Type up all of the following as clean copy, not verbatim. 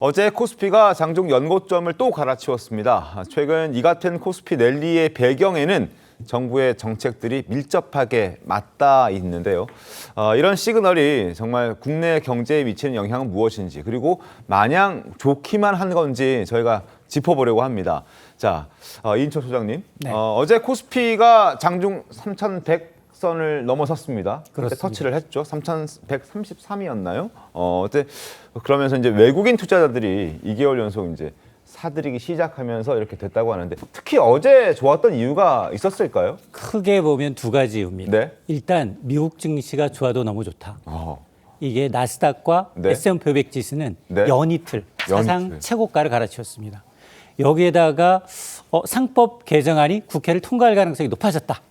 어제 코스피가 장중 연고점을 또 갈아치웠습니다. 최근 이 같은 코스피 랠리의 배경에는 정부의 정책들이 밀접하게 맞닿아 있는데요. 이런 시그널이 정말 국내 경제에 미치는 영향은 무엇인지, 그리고 마냥 좋기만 한 건지 저희가 짚어보려고 합니다. 자, 이인철 소장님, 네. 어제 코스피가 장중 3,100선을 넘어섰습니다. 그때 그렇습니다. 터치를 했죠. 3,133이었나요? 어때? 그러면서 이제 외국인 투자자들이 2개월 연속 이제 사들이기 시작하면서 이렇게 됐다고 하는데, 특히 어제 좋았던 이유가 있었을까요? 크게 보면 두 가지 이유입니다. 네. 일단 미국 증시가 좋아도 너무 좋다. 어, 이게 나스닥과 네. S&P 500 지수는 네. 연이틀 사상 연이틀. 최고가를 갈아치웠습니다. 여기에다가 상법 개정안이 국회를 통과할 가능성이 높아졌다.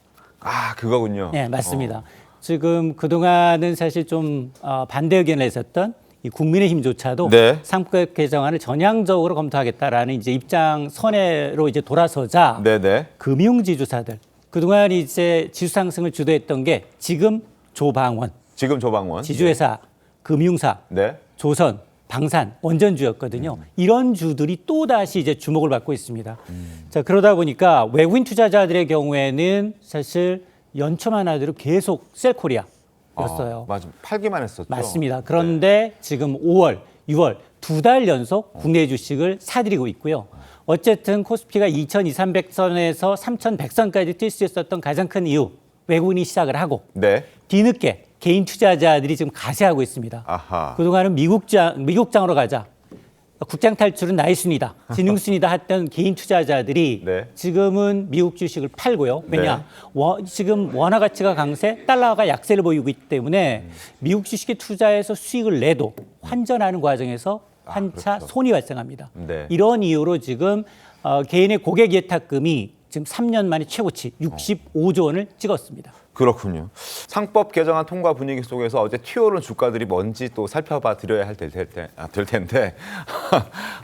그거군요. 네, 맞습니다. 지금 그동안은 사실 좀 반대 의견을 냈었던 이 국민의힘조차도 네. 상법 개정안을 전향적으로 검토하겠다라는 이제 입장 선회로 이제 돌아서자 네네. 금융지주사들 그동안 이제 지수 상승을 주도했던 게 지금 조방원, 지금 조방원. 지주회사, 금융사, 네. 조선, 방산, 원전주였거든요. 이런 주들이 또 다시 이제 주목을 받고 있습니다. 자, 그러다 보니까 외국인 투자자들의 경우에는 사실 연초만 하더라도 계속 셀코리아였어요. 맞아. 팔기만 했었죠. 맞습니다. 그런데 지금 5월, 6월 두 달 연속 국내 주식을 사들이고 있고요. 어쨌든 코스피가 2,200~300선에서 3,100선까지 뛸 수 있었던 가장 큰 이유, 외국인이 시작을 하고 네. 뒤늦게 개인 투자자들이 지금 가세하고 있습니다. 아하. 그동안은 미국장으로 가자. 국장 탈출은 나의 순이다. 지능순이다 했던 개인 투자자들이 네. 지금은 미국 주식을 팔고요. 왜냐? 지금 원화 가치가 강세, 달러가 약세를 보이고 있기 때문에 미국 주식에 투자해서 수익을 내도 환전하는 과정에서 한차 그렇죠. 손이 발생합니다. 네. 이런 이유로 지금 개인의 고객 예탁금이 지금 3년 만에 최고치 65조 원을 찍었습니다. 그렇군요. 상법 개정안 통과 분위기 속에서 어제 튀어오른 주가들이 뭔지 또 살펴봐 드려야 될 텐데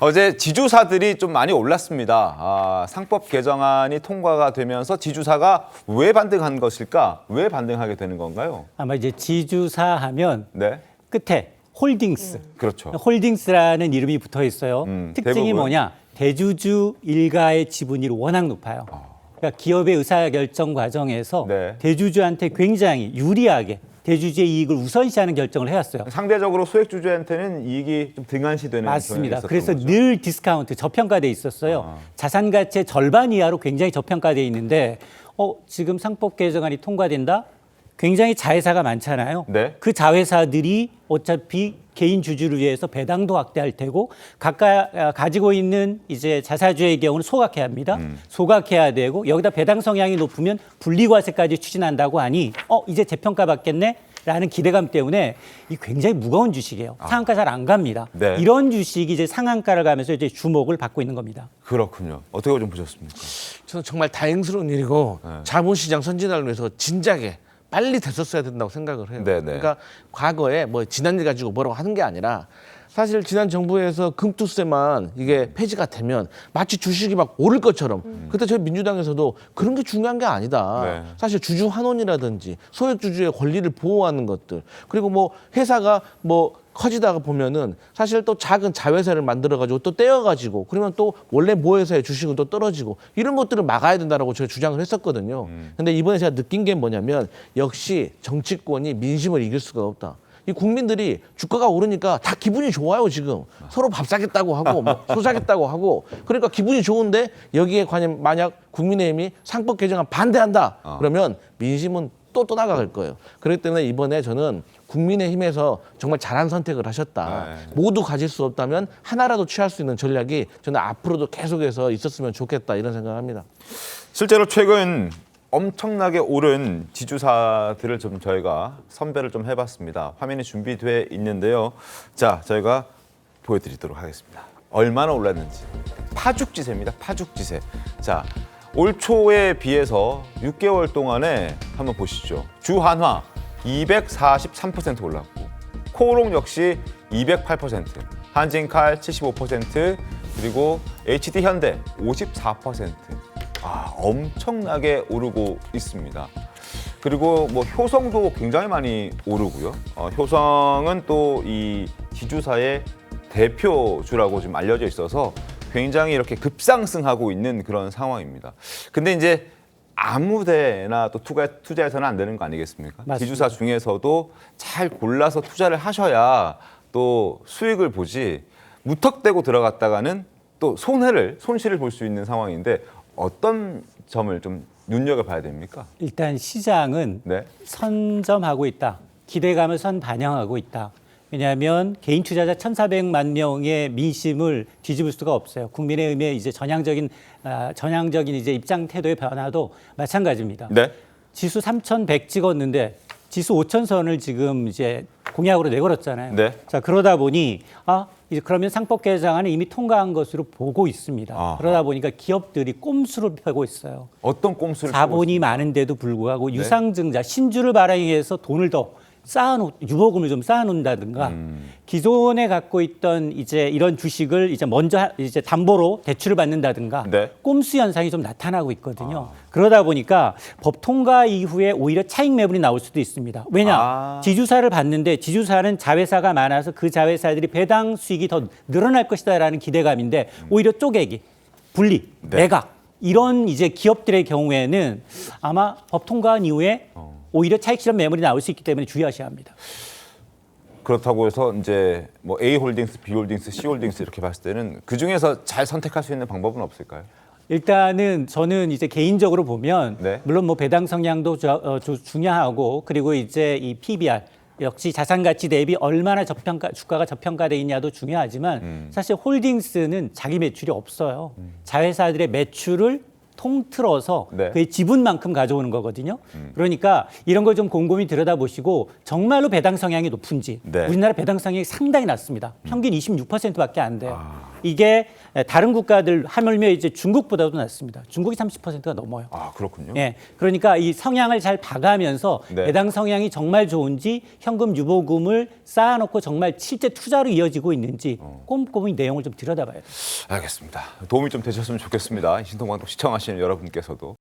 어제 지주사들이 좀 많이 올랐습니다. 상법 개정안이 통과가 되면서 지주사가 왜 반등한 것일까? 왜 반등하게 되는 건가요? 아마 이제 지주사 하면 네, 끝에 홀딩스. 그렇죠. 홀딩스라는 이름이 붙어 있어요. 특징이 대부분. 뭐냐? 대주주 일가의 지분율이 워낙 높아요. 그러니까 기업의 의사결정 과정에서 네. 대주주한테 굉장히 유리하게 대주주의 이익을 우선시하는 결정을 해왔어요. 상대적으로 소액 주주한테는 이익이 좀 등한시되는 맞습니다. 경향이 그래서 있었던 거죠. 늘 디스카운트, 저평가돼 있었어요. 자산 가치의 절반 이하로 굉장히 저평가돼 있는데 지금 상법 개정안이 통과된다? 굉장히 자회사가 많잖아요. 네. 그 자회사들이 어차피 개인 주주를 위해서 배당도 확대할 테고 각각 가지고 있는 이제 자사주의 경우는 소각해야 합니다. 소각해야 되고 여기다 배당 성향이 높으면 분리과세까지 추진한다고 하니 이제 재평가 받겠네? 라는 기대감 때문에 이 굉장히 무거운 주식이에요. 상한가 잘 안 갑니다. 네. 이런 주식이 이제 상한가를 가면서 이제 주목을 받고 있는 겁니다. 그렇군요. 어떻게 좀 보셨습니까? 저는 정말 다행스러운 일이고 자본시장 선진화를 위해서 진작에 빨리 됐었어야 된다고 생각을 해요. 네네. 그러니까 과거에 뭐 지난 일 가지고 뭐라고 하는 게 아니라 사실 지난 정부에서 금투세만 이게 폐지가 되면 마치 주식이 막 오를 것처럼 그때 저희 민주당에서도 그런 게 중요한 게 아니다. 네. 사실 주주 환원이라든지 소액 주주의 권리를 보호하는 것들 그리고 뭐 회사가 뭐 커지다가 보면은 사실 또 작은 자회사를 만들어가지고 또 떼어가지고 그러면 또 원래 모회사의 주식은 또 떨어지고 이런 것들을 막아야 된다라고 제가 주장을 했었거든요. 근데 이번에 제가 느낀 게 뭐냐면 역시 정치권이 민심을 이길 수가 없다. 이 국민들이 주가가 오르니까 다 기분이 좋아요 지금 서로 밥 사겠다고 하고 소 사겠다고 하고 그러니까 기분이 좋은데 여기에 관련 만약 국민의힘이 상법 개정안 반대한다 그러면 민심은 또 떠나갈 거예요. 그렇기 때문에 이번에 저는 국민의힘에서 정말 잘한 선택을 하셨다. 네. 모두 가질 수 없다면 하나라도 취할 수 있는 전략이 저는 앞으로도 계속해서 있었으면 좋겠다 이런 생각을 합니다. 실제로 최근 엄청나게 오른 지주사들을 좀 저희가 선별을 좀 해봤습니다. 화면이 준비돼 있는데요. 자, 저희가 보여드리도록 하겠습니다. 얼마나 올랐는지. 파죽지세입니다. 파죽지세. 자, 올 초에 비해서 6개월 동안에 한번 보시죠. 주한화 243% 올랐고, 코오롱 역시 208%, 한진칼 75%, 그리고 HD현대 54%. 엄청나게 오르고 있습니다. 그리고 뭐 효성도 굉장히 많이 오르고요. 효성은 또 이 지주사의 대표주라고 좀 알려져 있어서 굉장히 이렇게 급상승하고 있는 그런 상황입니다. 근데 이제 아무데나 또 투자해서는 안 되는 거 아니겠습니까? 맞습니다. 지주사 중에서도 잘 골라서 투자를 하셔야 또 수익을 보지 무턱대고 들어갔다가는 또 손실을 볼 수 있는 상황인데 어떤 점을 좀 눈여겨봐야 됩니까? 일단 시장은 네. 선점하고 있다. 기대감을 선반영하고 있다. 왜냐하면 개인 투자자 1,400만 명의 민심을 뒤집을 수가 없어요. 국민의힘의 이제 전향적인 이제 입장 태도의 변화도 마찬가지입니다. 네. 지수 3,100 찍었는데 지수 5,000선을 지금 이제 공약으로 내걸었잖아요. 네. 자, 그러다 보니 이제 그러면 상법 개정안을 이미 통과한 것으로 보고 있습니다. 아하. 그러다 보니까 기업들이 꼼수를 펴고 있어요. 어떤 꼼수를 자본이 많은데도 불구하고 유상증자, 신주를 발행해서 돈을 더 유보금을 좀 쌓아놓는다든가 기존에 갖고 있던 이제 이런 주식을 이제 먼저 이제 담보로 대출을 받는다든가 네. 꼼수 현상이 좀 나타나고 있거든요. 그러다 보니까 법 통과 이후에 오히려 차익 매물이 나올 수도 있습니다. 왜냐? 지주사를 받는데 지주사는 자회사가 많아서 그 자회사들이 배당 수익이 더 늘어날 것이다라는 기대감인데 오히려 쪼개기, 분리, 네. 매각 이런 이제 기업들의 경우에는 아마 법 통과한 이후에 오히려 차익 실현 매물이 나올 수 있기 때문에 주의하셔야 합니다. 그렇다고 해서 이제 뭐 A 홀딩스, B 홀딩스, C 홀딩스 이렇게 봤을 때는 그 중에서 잘 선택할 수 있는 방법은 없을까요? 일단은 저는 이제 개인적으로 보면 네. 물론 뭐 배당 성향도 중요하고 그리고 이제 이 PBR 역시 자산 가치 대비 얼마나 주가가 저평가돼 있냐도 중요하지만 사실 홀딩스는 자기 매출이 없어요. 자회사들의 매출을 통틀어서 네. 그의 지분만큼 가져오는 거거든요. 그러니까 이런 걸 좀 곰곰이 들여다보시고 정말로 배당 성향이 높은지 네. 우리나라 배당 성향이 상당히 낮습니다. 평균 26%밖에 안 돼요. 이게 다른 국가들 하물며 이제 중국보다도 낮습니다. 중국이 30%가 넘어요. 그렇군요. 예, 그러니까 이 성향을 잘 봐가면서 네. 배당 성향이 정말 좋은지 현금 유보금을 쌓아놓고 정말 실제 투자로 이어지고 있는지 꼼꼼히 내용을 좀 들여다봐야 돼요. 알겠습니다. 도움이 좀 되셨으면 좋겠습니다. 신통방송 시청하시는 여러분께서도.